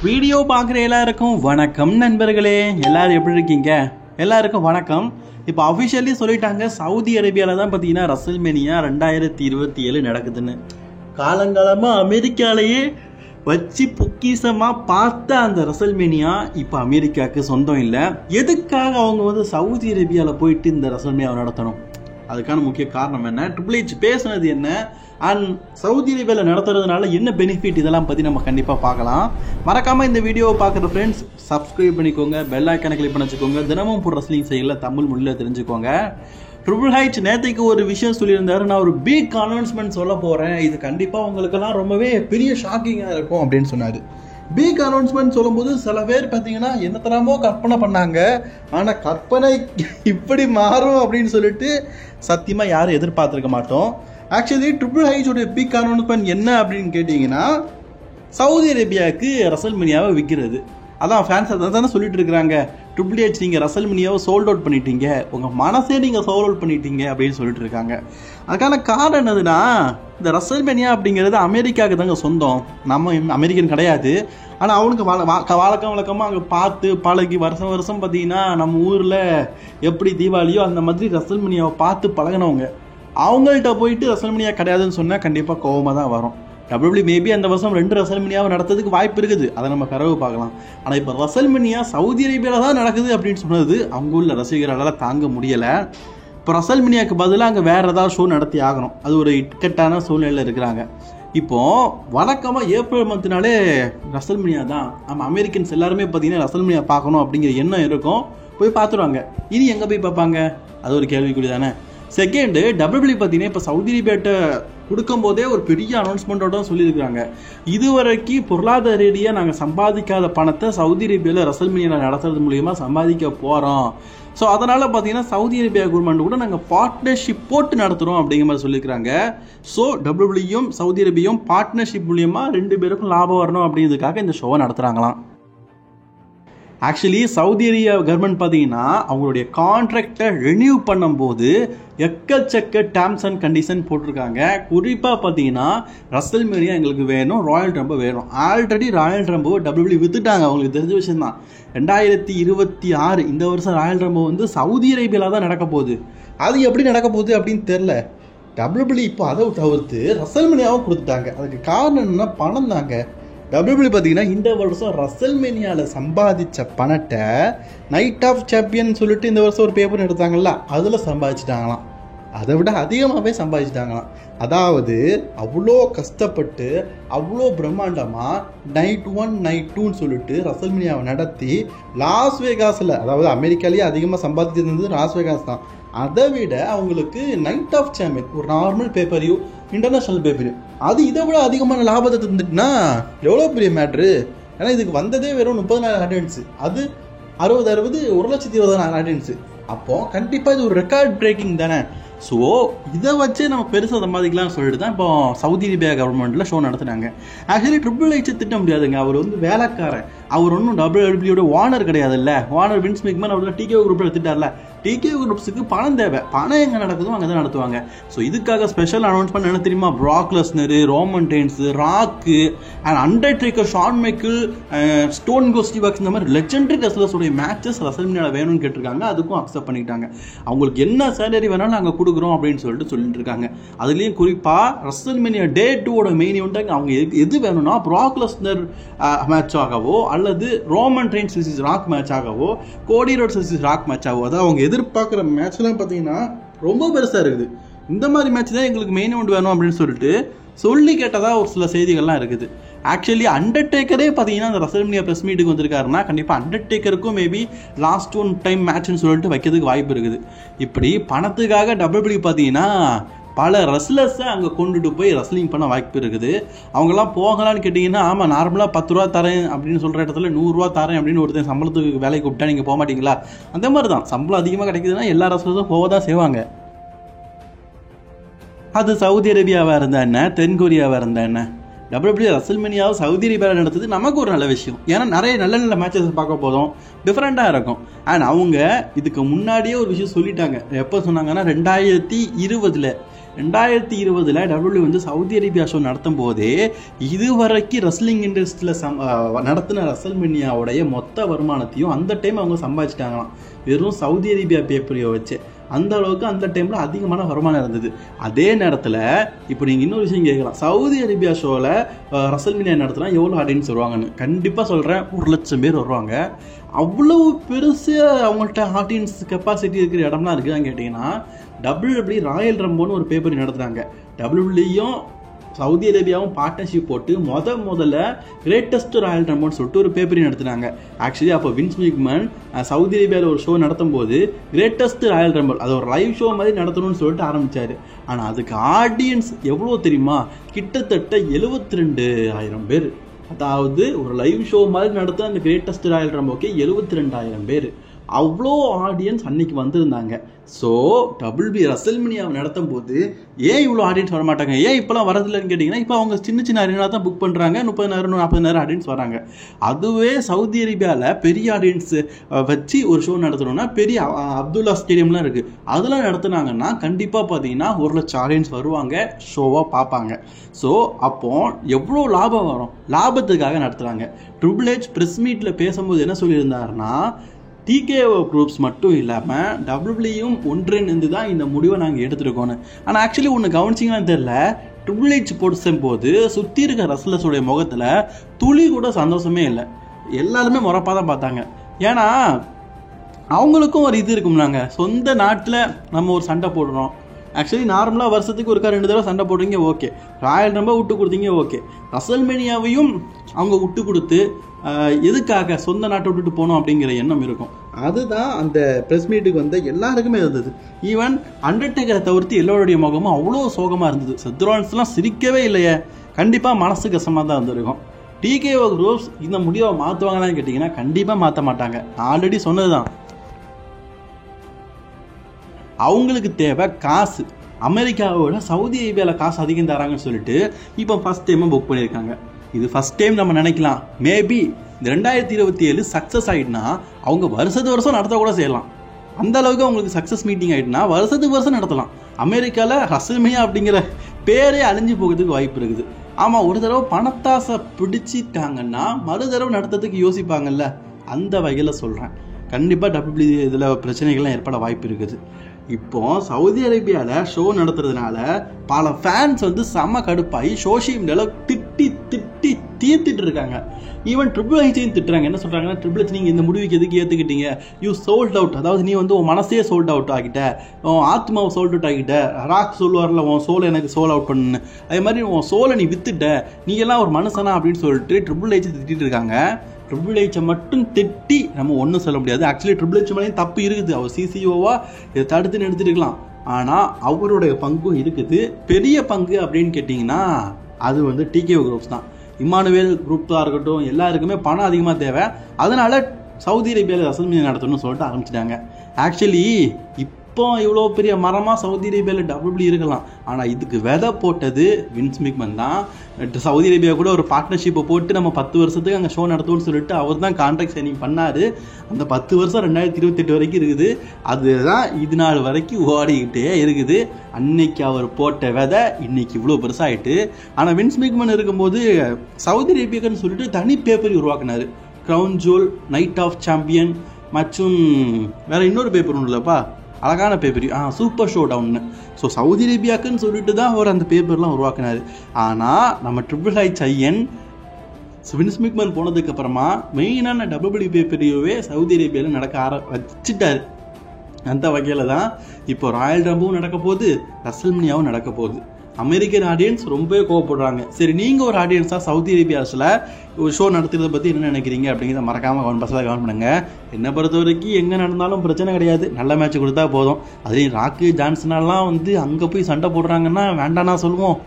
Video பார்க்குற எல்லாருக்கும் வணக்கம் நண்பர்களே. எல்லாரும் எப்படி இருக்கீங்க? எல்லாருக்கும் வணக்கம். இப்போ அஃபிஷியலி சொல்லிட்டாங்க, சவுதி அரேபியாவில் தான் பார்த்தீங்கன்னா ரசல்மேனியா 2027 நடக்குதுன்னு. காலங்காலமாக அமெரிக்காலேயே வச்சு பொக்கிசமாக பார்த்த அந்த ரசல்மேனியா இப்போ அமெரிக்காவுக்கு சொந்தம் இல்லை. எதுக்காக அவங்க வந்து சவுதி அரேபியாவில் போயிட்டு இந்த ரசல்மேனியாவை நடத்தணும்? அதுக்கான முக்கிய காரணம் என்ன, ட்ரிபிள் எச் பேசுனது என்ன, அண்ட் சவுதி அரேபியாவில் நடத்துறதுனால என்ன பெனிஃபிட், இதெல்லாம் பற்றி நம்ம கண்டிப்பாக பார்க்கலாம். மறக்காமல் இந்த வீடியோவை பார்க்குற ஃப்ரெண்ட்ஸ் சப்ஸ்கிரைப் பண்ணிக்கோங்க, பெல் ஐக்கானை கிளிக் பண்ணி வச்சுக்கோங்க. தினமும் போடுற ரெஸ்லிங் செய்யல தமிழ் மொழியில் தெரிஞ்சுக்கோங்க. ட்ரிபிள் ஹைட் நேற்றுக்கு ஒரு விஷயம் சொல்லியிருந்தாரு, நான் ஒரு பிக் அனௌன்ஸ்மெண்ட் சொல்ல போகிறேன், இது கண்டிப்பாக உங்களுக்கெல்லாம் ரொம்பவே பெரிய ஷாக்கிங்காக இருக்கும் அப்படின்னு சொன்னார். பிக் அனௌன்ஸ்மெண்ட் சொல்லும்போது சில பேர் பார்த்தீங்கன்னா என்னத்தனமோ கற்பனை பண்ணாங்க, ஆனால் கற்பனை இப்படி மாறும் அப்படின்னு சொல்லிட்டு சத்தியமாக யாரும் எதிர்பார்த்துருக்க மாட்டோம். ஆக்சுவலி ட்ரிபிள் ஹைச்சோட பிக் அனௌன்ஸ்மெண்ட் என்ன அப்படின்னு கேட்டிங்கன்னா, சவுதி அரேபியாவுக்கு ரசல்மேனியாவை விற்கிறது. அதான் ஃபேன்ஸ் அதை தானே சொல்லிட்டு இருக்கிறாங்க, ட்ரிபிள் ஹெச் நீங்கள் ரசல்மேனியாவை சோல்ட் அவுட் பண்ணிட்டீங்க, உங்கள் மனசே நீங்கள் சோல்ட் அவுட் பண்ணிட்டீங்க அப்படின்னு சொல்லிட்டு இருக்காங்க. அதுக்கான காரணம் என்னதுன்னா, இந்த ரசல்மேனியா அப்படிங்கிறது அமெரிக்காவுக்கு தாங்க சொந்தம், நம்ம அமெரிக்கன் கிடையாது. ஆனால் அவனுக்கு வழக்கமாக அங்கே பார்த்து பழகி வருஷம் வருஷம் பார்த்தீங்கன்னா நம்ம ஊரில் எப்படி தீபாவளியோ அந்த மாதிரி ரசல்மேனியாவை பார்த்து பழகினவங்க. அவங்கள்ட்ட போயிட்டு ரசல்மேனியா கிடையாதுன்னு சொன்னால் கண்டிப்பாக கோவமாக தான் வரும். டபிள்யூ மேபி அந்த வருஷம் 2 ரசல்மேனியாவை நடத்துறதுக்கு வாய்ப்பு இருக்குது, அதை நம்ம பிறகு பார்க்கலாம். ஆனால் இப்போ ரசல்மேனியா சவுதி அரேபியாவில் தான் நடக்குது அப்படின்னு சொன்னது அவங்க உள்ள ரசிகர்களால் தாங்க முடியலை. இப்போ ரசல்மேனியாவுக்கு பதிலாக அங்கே வேறு ஏதாவது ஷோ நடத்தி ஆகணும், அது ஒரு இக்கட்டான சூழ்நிலையில் இருக்கிறாங்க. இப்போது வழக்கமாக ஏப்ரல் மந்த்னாலே ரசல்மேனியா தான், நம்ம அமெரிக்கன்ஸ் எல்லாருமே பார்த்தீங்கன்னா ரசல்மேனியா பார்க்கணும் அப்படிங்கிற எண்ணம் இருக்கும், போய் பார்த்துருவாங்க. இனி எங்கே போய் பார்ப்பாங்க, அது ஒரு கேள்விக்குறி தானே. செகண்டு, டபிள்யூ பார்த்தீங்கன்னா இப்போ சவுதி அரேபியாட்ட கொடுக்கும் போதே ஒரு பெரிய அனௌன்ஸ்மெண்ட்டோட சொல்லியிருக்கிறாங்க, இதுவரைக்கும் பொருளாதார ரீதியாக நாங்கள் சம்பாதிக்காத பணத்தை சவுதி அரேபியாவில் ரசல்மேனியா நடத்துறது மூலியமா சம்பாதிக்க போகிறோம். ஸோ அதனால் பார்த்தீங்கன்னா சவுதி அரேபியா கவர்மெண்ட் கூட நாங்கள் பார்ட்னர்ஷிப் போட்டு நடத்துகிறோம் அப்படிங்கிற மாதிரி சொல்லியிருக்கிறாங்க. ஸோ டபிள்யூயும் சவுதி அரேபியாவும் பார்ட்னர்ஷிப் மூலியமாக 2 பேருக்கும் லாபம் வரணும் அப்படிங்கிறதுக்காக இந்த ஷோவை நடத்துகிறாங்களாம். ஆக்சுவலி சவுதி அரேபியா கவர்மெண்ட் பார்த்தீங்கன்னா அவங்களுடைய கான்ட்ராக்டை ரெனியூ பண்ணும்போது எக்கச்சக்க டேர்ம்ஸ் அண்ட் கண்டிஷன் போட்டிருக்காங்க. குறிப்பாக பார்த்தீங்கன்னா ரசல்மேனியா எங்களுக்கு வேணும், ராயல் ரம்போ வேணும். ஆல்ரெடி ராயல் ரம்போ டபிள்யூ வித்துட்டாங்க, அவங்களுக்கு தெரிஞ்ச விஷயம் தான். 2026 இந்த வருஷம் ராயல் ரம்போ வந்து சவுதி அரேபியாவில் தான் நடக்க போகுது. அது எப்படி நடக்க போகுது அப்படின்னு தெரில. டபிள்யூ இப்போ அதை தவிர்த்து ரசல்மேனியாவும் கொடுத்துட்டாங்க. அதுக்கு காரணம் என்னன்னா பணம் தாங்க. டபிள்யூ பார்த்தீங்கன்னா இந்த வருஷம் ரசல்மேனியாவில் சம்பாதிச்ச பணத்தை நைட் ஆஃப் சாம்பியன் சொல்லிட்டு இந்த வருஷம் ஒரு பேப்பர் எடுத்தாங்கல்ல, அதில் சம்பாதிச்சிட்டாங்களாம். அதை விட அதிகமாகவே சம்பாதிச்சிட்டாங்களாம். அதாவது அவ்வளோ கஷ்டப்பட்டு அவ்வளோ பிரம்மாண்டமாக நைட் 1 நைட் 2ன்னு சொல்லிட்டு ரசல்மேனியாவை நடத்தி லாஸ் வேகாஸில், அதாவது அமெரிக்காலேயே அதிகமாக சம்பாதிச்சிருந்தது லாஸ் வேகாஸ் தான், அதை விட அவங்களுக்கு நைட் ஆஃப் சாம்பியன் ஒரு நார்மல் பேப்பரையோ இன்டர்நேஷ்னல் பேப்பரையோ அது இதை விட அதிகமான லாபத்தை தந்துட்டுனா எவ்வளோ பெரிய மேட்ரு. ஏன்னா இதுக்கு வந்ததே வெறும் 30,000 ஆடியன்ஸு, அது 60 1,20,000 ஆடியன்ஸு. அப்போது கண்டிப்பாக இது ஒரு ரெக்கார்ட் பிரேக்கிங் தானே. ஸோ இதை வச்சு நம்ம பெருசாக சம்பாதிக்கலாம்னு சொல்லிட்டு தான் இப்போ சவுதி அரேபியா கவர்மெண்ட்டில் ஷோ நடத்துனாங்க. ஆக்சுவலி ட்ரிபிள் ஹெச் திட்ட முடியாதுங்க, அவர் வந்து வேலைக்காரன், அவர் ஒன்றும் டபிள்யூட ஓனர் கிடையாதுல்ல. ஓனர் வின்ஸ் மெக்மேன் அவர் டிகே குரூப்பில் எடுத்துட்டார்ல, டிகே குரூப்ஸுக்கு பணம் தேவை, பணம் எங்கே நடக்குதோ அங்கே தான் நடத்துவாங்க. ஸோ இதுக்காக ஸ்பெஷல் அனௌன்ஸ்மெண்ட் என்ன தெரியுமா, Brock Lesnar, Roman Reigns, Rock and Undertaker, Shawn Michael, Stone கோஸ்டி பாக்ஸ், இந்த மாதிரி லெஜெண்டரி ரெஸ்லர்ஸோடைய மேட்சஸ் ரசல்மேனியாவில் வேணும்னு கேட்டிருக்காங்க. அதுக்கும் அக்செப்ட் பண்ணிக்கிட்டாங்க. அவங்களுக்கு என்ன சேலரி வேணாலும் நாங்கள் கொடுக்குறோம் அப்படின்னு சொல்லிட்டு இருக்காங்க. அதுலேயும் குறிப்பாக ரசல்மேனியா டே 2 மெயின் இவெண்ட் அவங்க எது வேணும்னா ப்ராக் லெஸ்னர் மேட்ச் ஆகவோ அல்லது Roman Reigns vs rock match ஆகவோ, கோடி ரோட்ஸ் vs ராக் மேட்ச் ஆகவோ, அதாவது அவங்க எதிர்பார்க்குற மேட்ச்லாம் பார்த்தீங்கன்னா ரொம்ப பெருசாக இருக்குது. இந்த மாதிரி மேட்ச் தான் எங்களுக்கு மெயின் இவெண்ட் வேணும் அப்படின்னு சொல்லிட்டு சொல்லி கேட்டதாக ஒரு சில செய்திகள்லாம் இருக்குது. ஆக்சுவலி அண்டர்டேக்கரே பார்த்தீங்கன்னா அந்த ரசல்மேனியா ப்ரெஸ் மீட்டுக்கு வந்திருக்காருன்னா கண்டிப்பாக அண்டர்டேக்கருக்கும் மேபி லாஸ்ட் 1 டைம் மேட்ச்னு சொல்லிட்டு வைக்கிறதுக்கு வாய்ப்பு இருக்குது. இப்படி பணத்துக்காக டபிள்யூ பார்த்தீங்கன்னா பல ரெஸ்லர்ஸை அங்கே கொண்டுட்டு போய் ரெஸ்லிங் பண்ண வாய்ப்பு இருக்குது. அவங்கெல்லாம் போகலான்னு கேட்டிங்கன்னா, ஆமாம் நார்மலாக 10 ரூபா தரேன் அப்படின்னு சொல்கிற இடத்துல 100 ரூபா தரேன் அப்படின்னு ஒருத்தன் சம்பளத்துக்கு வேலைக்கு கூப்பிட்டா நீங்கள் போக மாட்டீங்களா? அந்த மாதிரி தான், சம்பளம் அதிகமாக கிடைக்குதுன்னா எல்லா ரெஸ்லர்ஸும் போக தான் செய்வாங்க. அது சவுதி அரேபியாவாக இருந்தால் என்ன, தென்கொரியாவாக இருந்தால் என்ன, டபிள்யூ ரசல்மேனியாவை சவுதி அரேபியாவில் நடத்துது நமக்கு ஒரு நல்ல விஷயம். ஏன்னா நிறைய நல்ல நல்ல மேட்சஸ் பார்க்க போதும், டிஃப்ரெண்ட்டாக இருக்கும். அண்ட் அவங்க இதுக்கு முன்னாடியே ஒரு விஷயம் சொல்லிட்டாங்க. எப்போ சொன்னாங்கன்னா 2020 2020 WWE வந்து சவுதி அரேபியா ஷோ நடத்தும் போதே இதுவரைக்கும் ரெஸ்லிங் இண்டஸ்ட்ரியில் நடத்தின ரசல்மேனியாவுடைய மொத்த வருமானத்தையும் அந்த டைம் அவங்க சம்பாதிச்சிட்டாங்களாம். வெறும் சவுதி அரேபியா பேப்பரையோ வச்சு அந்த அளவுக்கு அந்த டைமில் அதிகமான வருமானம் இருந்தது. அதே நேரத்தில் இப்போ நீங்கள் இன்னொரு விஷயம் கேட்கலாம், சவுதி அரேபியா ஷோவில் ரசல்மேனியா நடத்தினா எவ்வளோ ஆடியன்ஸ் வருவாங்கன்னு. கண்டிப்பாக சொல்கிறேன், 1 லட்சம் பேர் வருவாங்க. அவ்வளோ பெருசு அவங்கள்ட்ட ஆடியன்ஸ் கெப்பாசிட்டி இருக்கிற இடம்லாம் இருக்குதான்னு கேட்டிங்கன்னா, WWE ராயல் ரம்போன்னு ஒரு பேப்பர் நடத்துகிறாங்க. WWEயும் சவுதி அரேபியாவும் பார்ட்னர்ஷிப் போட்டு முதல்ல கிரேட்டஸ்ட் ராயல் ரம்போன்னு சொல்லிட்டு ஒரு பேப்பரி நடத்துனாங்க. ஆக்சுவலி அப்போ வின்ஸ் மேக்மேன் சவுதி அரேபியாவில் ஒரு ஷோ நடத்தும் போது கிரேட்டஸ்ட் ராயல் ரம்பிள் அது ஒரு லைவ் ஷோ மாதிரி நடத்தணும்னு சொல்லிட்டு ஆரம்பித்தார். ஆனால் அதுக்கு ஆடியன்ஸ் எவ்வளோ தெரியுமா? கிட்டத்தட்ட 72,000 பேர். அதாவது ஒரு லைவ் ஷோ மாதிரி நடத்த அந்த கிரேட்டஸ்ட் ராயல் ரம்போக்கு 72,000 பேர். அவ்வளோ ஆடியன்ஸ் அன்னைக்கு வந்திருந்தாங்க. ஸோ WWE ரசல்மேனியாவை நடத்தும் போது ஏன் இவ்வளோ ஆடியன்ஸ் வரமாட்டாங்க, ஏன் இப்போலாம் வரதில்லைன்னு கேட்டிங்கன்னா, இப்போ அவங்க சின்ன அரேனா தான் புக் பண்ணுறாங்க. 30,000 40,000 ஆடியன்ஸ் வராங்க. அதுவே சவுதி அரேபியாவில் பெரிய ஆடியன்ஸ் வச்சு ஒரு ஷோ நடத்தணும்னா பெரிய அப்துல்லா ஸ்டேடியம்லாம் இருக்குது, அதெல்லாம் நடத்துனாங்கன்னா கண்டிப்பாக பார்த்தீங்கன்னா 1 லட்சம் ஆடியன்ஸ் வருவாங்க, ஷோவாக பார்ப்பாங்க. ஸோ அப்போ எவ்வளோ லாபம் வரும்? லாபத்துக்காக நடத்துகிறாங்க. ட்ரிபிள் ஹெச் ப்ரெஸ் மீட்டில் பேசும்போது என்ன சொல்லியிருந்தாருன்னா, TKO குரூப்ஸ் மட்டும் இல்லாமல் WWEயும் ஒன்றிணைந்து தான் இந்த முடிவை நாங்கள் எடுத்துருக்கோன்னு. ஆனால் ஆக்சுவலி ஒன்று கவனிச்சிங்கன்னு தெரியல, ட்ரிபிள் ஹெச் போடும் போது சுற்றி இருக்க ரஸ்லர்ஸோடைய முகத்தில் துளி கூட சந்தோஷமே இல்லை. எல்லாருமே முறப்பாக தான் பார்த்தாங்க. ஏன்னா அவங்களுக்கும் ஒரு இது இருக்கும்னாங்க, சொந்த நாட்டில் நம்ம ஒரு சண்டை போடுறோம். ஆக்சுவலி நார்மலாக வருஷத்துக்கு ஒருக்கா 2 தடவை சண்டை போடுறீங்க, ஓகே. ராயல் ரம்பை விட்டு கொடுத்தீங்க, ஓகே. ரசல்மேனியாவையும் அவங்க விட்டு கொடுத்து எதுக்காக சொந்த நாட்டை விட்டுட்டு போகணும் அப்படிங்கிற எண்ணம் இருக்கும். அதுதான் அந்த ப்ரெஸ் மீட்டுக்கு வந்து எல்லாருக்குமே இருந்தது. ஈவன் அண்டர்டேக்கரை தவிர்த்து எல்லோருடைய முகமும் அவ்வளோ சோகமாக இருந்தது. செத்ரோன்ஸ்லாம் சிரிக்கவே இல்லையே. கண்டிப்பாக மனசு கஷ்டமாக தான் இருந்திருக்கும். TKO குரூப்ஸ் இந்த முடிவை மாற்றுவாங்களான்னு கேட்டிங்கன்னா கண்டிப்பாக மாற்ற மாட்டாங்க. ஆல்ரெடி சொன்னது தான், அவங்களுக்கு தேவை காசு. அமெரிக்காவோட சவுதி அரேபியாவில் காசு அதிகம் தராங்கன்னு சொல்லிட்டு இப்போ ஃபஸ்ட் டைமாக புக் பண்ணியிருக்காங்க. இது ஃபஸ்ட் டைம் நம்ம நினைக்கலாம். மேபி இந்த 2027 சக்ஸஸ் ஆகிட்டுனா அவங்க வருஷம் நடத்த கூட செய்யலாம். அந்த அளவுக்கு அவங்களுக்கு சக்ஸஸ் மீட்டிங் ஆகிட்டுனா வருஷம் நடத்தலாம். அமெரிக்காவில் ரசல்மேனியா அப்படிங்கிற பேரே அழிஞ்சு போகிறதுக்கு வாய்ப்பு இருக்குது. ஆமாம், ஒரு தடவை பணத்தாசை பிடிச்சிட்டாங்கன்னா மறு தடவை நடத்துறதுக்கு யோசிப்பாங்கல்ல, அந்த வகையில் சொல்கிறேன். கண்டிப்பாக WWE இதில் பிரச்சனைகள்லாம் ஏற்பட வாய்ப்பு இருக்குது. இப்போ சவுதி அரேபியாவில் ஷோ நடத்துறதுனால பல ஃபேன்ஸ் வந்து செம்ம கடுப்பாகி சோஷியல் மீடியாவில் திட்டி தீர்த்துட்டு இருக்காங்க. ஈவன் ட்ரிபிள் ஹெச்சையும் திட்டுறாங்க. என்ன சொல்கிறாங்கன்னா, ட்ரிபிள் ஹெச் நீங்கள் இந்த முடிவுக்கு எதுக்கு ஏற்றுக்கிட்டீங்க, யூ சோல்ட் அவுட். அதாவது நீ வந்து உன் மனசே சோல்ட் அவுட் ஆகிட்ட, உன் ஆத்மாவை சோல்ட் அவுட் ஆகிட்ட. ராக் சொல்லுவார்ல, உன் சோலை எனக்கு சோல் அவுட் பண்ணு, அதே மாதிரி உன் சோலை நீ வித்துட்ட, நீ எல்லாம் ஒரு மனுஷனா அப்படின்னு சொல்லிட்டு ட்ரிபிள் ஹெச் திட்டிட்டு இருக்காங்க. ட்ரிபிள் ஹெச்சை மட்டும் திட்டி நம்ம ஒன்றும் சொல்ல முடியாது. ஆக்சுவலி ட்ரிபிள் ஹெச் மேலேயும் தப்பு இருக்குது. அவர் CCOவா இதை தடுத்து நிறுத்திருக்கலாம். ஆனால் அவருடைய பங்கும் இருக்குது. பெரிய பங்கு அப்படின்னு கேட்டிங்கன்னா அது வந்து TKO குரூப்ஸ் தான். இம்மானுவேல் குரூப்பாக இருக்கட்டும், எல்லாருக்குமே பணம் அதிகமாக தேவை. அதனால் சவுதி அரேபியாவில் ரசல்மேனியா நடத்தணும்னு சொல்லிட்டு ஆரம்பிச்சிட்டாங்க. ஆக்சுவலி இப்போ இவ்வளோ பெரிய மரமாக சவுதி அரேபியாவில் WWE இருக்கலாம். ஆனால் இதுக்கு விதை போட்டது வின்ஸ் மேக்மேன் தான். சவுதி அரேபியா கூட ஒரு பார்ட்னர்ஷிப்பை போட்டு நம்ம 10 வருஷத்துக்கு அங்கே ஷோ நடத்துவோம்னு சொல்லிட்டு அவர் தான் கான்ட்ராக்ட் சைனிங் பண்ணார். அந்த 10 வருஷம் 2028 வரைக்கும் இருக்குது. அதுதான் இது நாள் வரைக்கும் ஓடிக்கிட்டே இருக்குது. அன்னைக்கு அவர் போட்ட விதை இன்னைக்கு இவ்வளோ பெருசாகிட்டு. ஆனால் வின்ஸ் மேக்மேன் இருக்கும்போது சவுதி அரேபியாக்குன்னு சொல்லிட்டு தனி பேப்பர் உருவாக்குனார். Crown Jewel, Night of Champion மற்றும் வேறு இன்னொரு பேப்பர் ஒன்று இல்லைப்பா, அழகான பேப்பர், சூப்பர் ஷோ டவுன்னு. ஸோ சவுதி அரேபியாக்குன்னு சொல்லிட்டு தான் அவர் அந்த பேப்பர்லாம் உருவாக்குனார். ஆனால் நம்ம ட்ரிபிள் ஹெச் ஐயன் வின்ஸ் மேக்மேன் போனதுக்கப்புறமா மெயினான WWE பேப்பரையே சவுதி அரேபியாவில் நடக்க வச்சுட்டார். அந்த வகையில் தான் இப்போ ராயல் ரம்பும் நடக்க போகுது, ரசல்மேனியாவும் நடக்க போகுது. அமெரிக்கன் ஆடியன்ஸ் ரொம்பவே கோவப்படுறாங்க. சரி, நீங்கள் ஒரு ஆடியன்ஸாக சவுதி அரேபியாஸில் ஒரு ஷோ நடத்துறதை பற்றி என்ன நினைக்கிறீங்க அப்படிங்கிறத மறக்காமல் கவனம் பண்ணுங்கள். என்னை பொறுத்த வரைக்கும் எங்கே நடந்தாலும் பிரச்சனை கிடையாது, நல்ல மேட்ச் கொடுத்தா போதும். அதுலேயும் ராக்கு ஜான்சனெல்லாம் வந்து அங்கே போய் சண்டை போடுறாங்கன்னா வேண்டாம்னா சொல்லுவோம்.